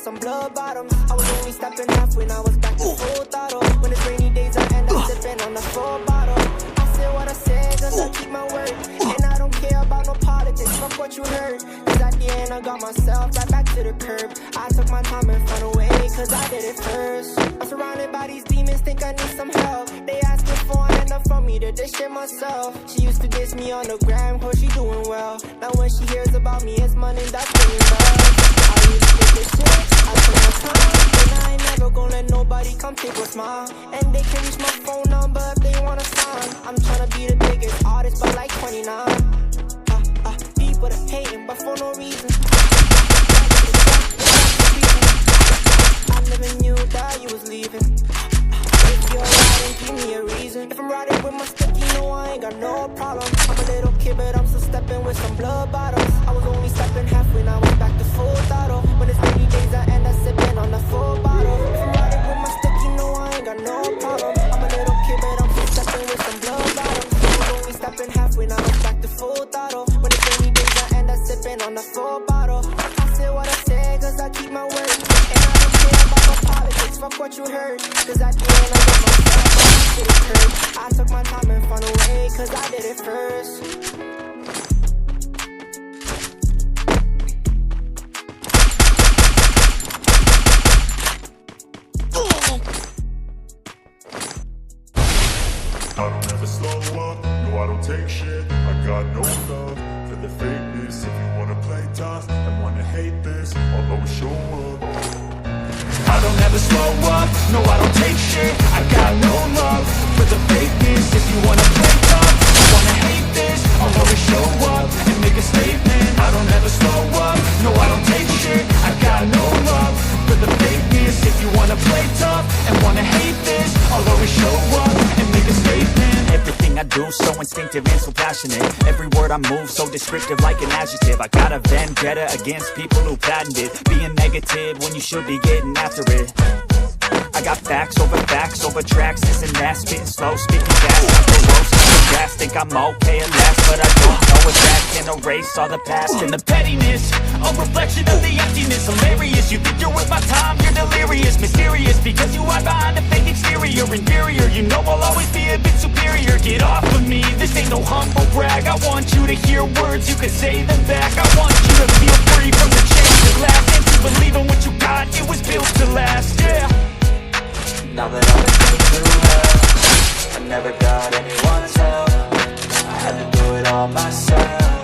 Some blood bottoms. I was only stepping half when I was back to full throttle. When it's rainy days, I end up sipping on the full bottle. I said what I said, cause I keep my word. And I don't care about no politics, fuck what you heard. Cause at the end, I got myself right back to the curb. I took my time and found a way, cause I did it first. I'm surrounded by these demons, think I need some help. They asking for an enough from me to dish it myself. She used to diss me on the gram, cause she doing well. Now when she hears about me, it's money that's ringing bells. I used to get this shit, I took my time, and I ain't never gonna let nobody come take what's mine. And they can reach my phone number if they wanna sign. I'm tryna be the biggest artist by like 29. People that hating, but for no reason. I never knew that you was leaving. If you're riding, give me a reason. If I'm riding with my stick, you know I ain't got no problem. I'm a little kid, but I'm still stepping with some blood bottles. I was only stepping half when I was back to full throttle. When it's rainy days, I end up sipping on the full bottle. If I'm riding with my stick, you know I ain't got no problem. I'm a little kid, but I'm still stepping with some blood bottles. I was only stepping half when I was back to full throttle. When it's rainy days, I end up sipping on the full bottle. I said what I said, cause I keep my word. And I don't care about no politics, fuck what you heard. Cause at the end, I got myself back to the curb. I took my time and found a way, cause I did it first. I don't ever slow up, no I don't take shit. I got no love for the fakeness. If you wanna play tough and wanna hate this, I'll always show up. I don't ever slow up, no I don't take shit. I got no love for the fakeness. If you wanna play tough and wanna hate this, I'll always show up and make a statement. I don't ever slow up, no I don't take shit. I got no love for the fakeness. If you wanna play tough and wanna hate this, I'll always show up and make a statement. Everything I do so instinctive and so passionate. Every word I move so descriptive like an adjective. I got a vendetta against people who patented being negative when you should be getting after it. I got facts over tracks, this and that. Spitting slow, spitting fast, not the roast, the gas. Think I'm okay at last, but I don't know if that can erase all the past. And the pettiness, a reflection of the emptiness. Hilarious, you think you're worth my time, you're delirious. Mysterious, because you hide behind a fake exterior. Inferior, you know I'll always be a bit superior. Get off of me, this ain't no humble brag. I want you to hear words, you can say them back. I want you to feel free from the chains that last. And to believe in what you got, it was built to last, yeah. Now that I've been through hell, I never got anyone's help. I had to do it all myself.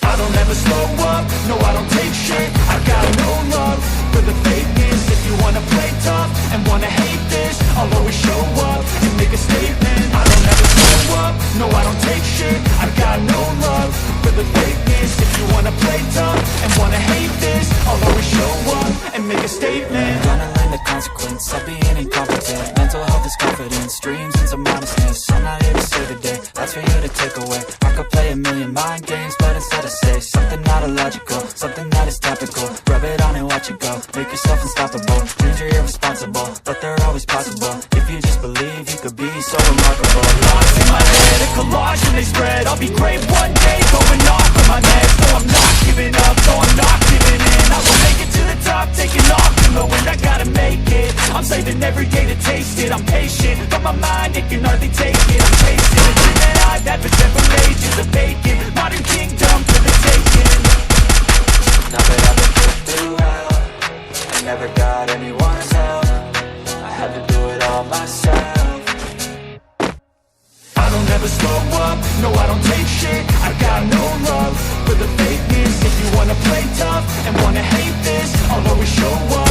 I don't ever slow up, no I don't take shit. I got no love for the fakeness. If you wanna play tough and wanna hate this, I'll always show up and make a statement. I don't ever slow up, no I don't take shit. I got no love for the fakeness. If you wanna play tough and wanna hate this, I'll always show up and make a statement. Gonna learn the consequence of being incompetent. Mental health is confidence, dreams and some modestness. I'm not here to save the day, that's for you to take away. I could play a million mind games, but instead I say something not illogical, something that is topical. Rub it on and watch it go, make yourself unstoppable. Dreams are irresponsible, but they're always possible. If you just believe, you could be so remarkable. Thoughts in my head, a collage and they spread. I'll be great one day, going off with my meds. No, I'm not giving up, no, I'm not giving in. I will make it to the top, taking off in the wind. I gotta make it, I'm saving every day to taste it. I'm patient, but my mind, it can hardly take it. I'm chasing a dream that I've had for several ages. A vacant, modern kingdom for the taking. Now that I've been put through hell, I never got anyone's help. I had to do it all myself. I don't ever slow up, no I don't take shit. I got no love for the fakeness. If you wanna play tough and wanna hate this, I'll always show up